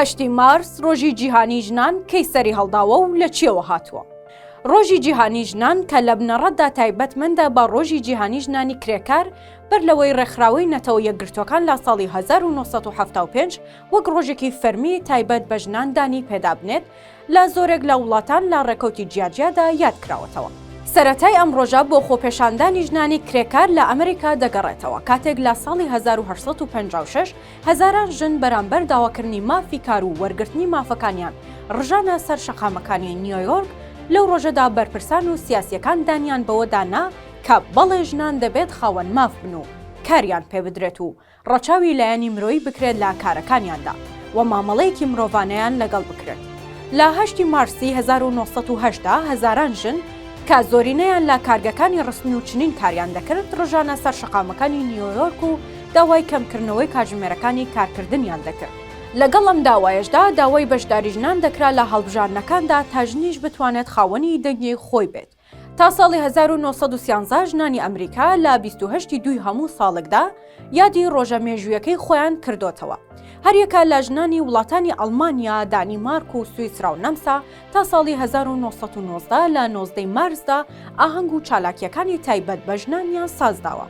هەشتی مارس ڕۆژی جیهانی ژنان کەی سەری هەڵداوە و لە چیەوە هاتووە؟ ڕۆژی جیهانی ژنان کە لە بنەڕەتدا تایبەتمەندە بە ڕۆژی جیهانی ژنانی کرێکار بەر لەوەی ڕێکخراوەی نەتەوە یەکگرتوەکان لە ساڵی 1975 وەک ڕۆژێکی فەرمی تایبەت بە ژناندانی پێدابنێت لە زۆرێک لە وڵاتان لە ڕێکەوتی جیاجیادا یادکراوەتەوە. سەرەتای ئەم ڕۆژە بۆ خۆپێشاندانی ژنانی کرێکار لە ئەمریکا دەگەڕێتەوە کاتێک لە ساڵی 1956 هەزاران ژن بەرامبەر داواکردنی مافی کار و وەرگرتنی مافەکانیان ڕژانە سەر شەقامەکانی نیویۆرک لەو ڕۆژەدا بەرپرسان و سیاسیەکان دانیان بەوە دانا کە بەڵێ ژنان دەبێت خاوەن ماف بن و کاریان پێ بدرێت و ڕەچاوی لایەنی مرۆیی بکرێت لە کارەکانیاندا و مامەڵەیەکی مرۆڤانەیان لەگەڵ بکرێت. لە 8 مارسی 1970 هەزاران ژن کە زۆرینەیان لە کارگەکانی ڕسمی و چنین کاریان دەکرد ڕژانە سەر شەقامەکانی نیویۆرک و داوای کەمکردنەوەی کاتژمێرەکانی کارکردنیان دەکرد. لەگەڵ ئەم داوایشدا داوای بەشداری ژنان دەکرا لە هەڵبژاردنەکاندا تا ژنیش بتوانێت خاوەنی دەنگی خۆی بێت. تا ساڵی 1913 ژنانی ئەمریکا لە 28 دوای هەموو ساڵێکدا یادی ڕۆژە مێژوویەکەی خۆیان کردوتەوە. هەریەکە لە ژنانی وڵاتانی ئەڵمانیا، دانیمارک و سویسرا و نەمسا تا ساڵی 1990 لە 19 مارسدا ئاهەنگ و چالاکیەکانی تایبەت بە ژنانیان سازداوە.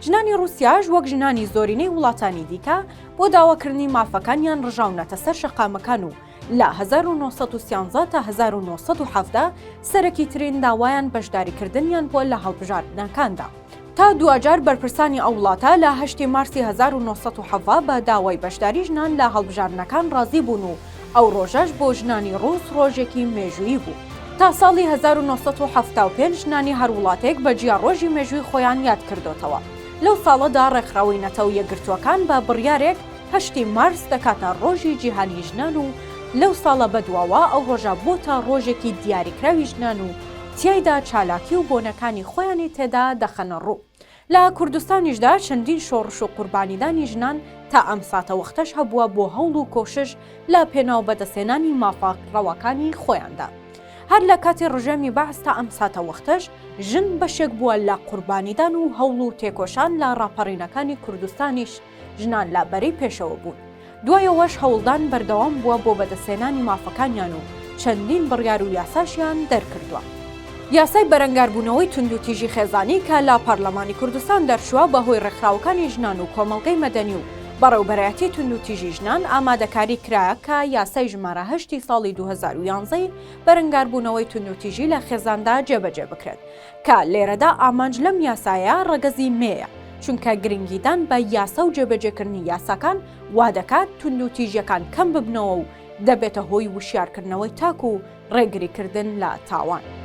ژنانی رووسیاش وەک ژنانی زۆرینەی وڵاتانی دیکە بۆ داواکردنی مافەکانیان ڕژاونەتە سەر شەقامەکان و لە 1913 تا 1970 سەرەکی ترین داوایان بەشداریکردنیان بۆ لە هەڵبژاردنەکاندا. تا دوجار بەرپرسانی ئەو وڵاتە لە 8 مارسی 1970 بە داوای بەشداری ژنان لە هەڵبژاردنەکان ڕازی بوون و ئەو ڕۆژەش بۆ ژنانی ڕووس ڕۆژێکی مێژوویی بوو. تا ساڵی 1975 ژنانی هەر وڵاتێک بەجیا ڕۆژی مێژووی خۆیان یاد کردوتەوە. لەو ساڵەدا ڕێکخراوەی نەتەوە یەکگرتووەکان بە بڕیارێک 8 مارس دەکاتە ڕۆژی جیهانی ژنان و لەو ساڵە بەدواوە ئەو ڕۆژە بۆتە ڕۆژێکی دیاریکراوی ژنان و تیایدا چالاکی و بۆنەکانی خۆیانی تێدا دەخەنە ڕوو. لە کوردستانیشدا چەندین شۆڕش و قوربانیدانی ژنان تا ئەم ساتە وەختەش هەبووە بۆ هەوڵ و کۆشش لە پێناو بەدەستێنانی مافەڕەوەکانی خۆیاندا. هەر لە کاتی ڕژێمی بەعس تا ئەم ساتە وەختەش ژن بەشێک بووە لە قوربانیدان و هەوڵ و تێکۆشان لە ڕاپەڕینەکانی کوردستانیش ژنان لا بەرەی پێشەوە بوون. دوایەوەش هەوڵدان بەردەوام بووە بۆ بەدەستێنانی مافەکانیان و چەندین بڕیار و یاساشیان دەرکردووە. یاسای بەرەنگاربوونەوەی تونند و تیژی خێزانی کە لە پەرلەمانی کوردستان دەرچووە بەهۆی ڕێکخراوەکانی ژنان و کۆمەڵگەی مەدەنی و بەڕێوەبەرایەتی تونند و تیژی ژنان ئامادەکاری کرایە کە یاسای ژمارە 8 ساڵی 2011 بەرەنگاربوونەوەی تونند و تیژی لە خێزاندا جێبەجێ بکرێت کە لێرەدا ئامانج لەم یاسایە ڕەگەزی مێیە چونکە گرنگیدان بە یاسا و جێبەجێکردنی یاساکان وا دەکات تونند و تیژیەکان کەم ببنەوە و دەبێتە هۆی وشیارکردنەوەی تاک و ڕێگریکردن لە تاوان.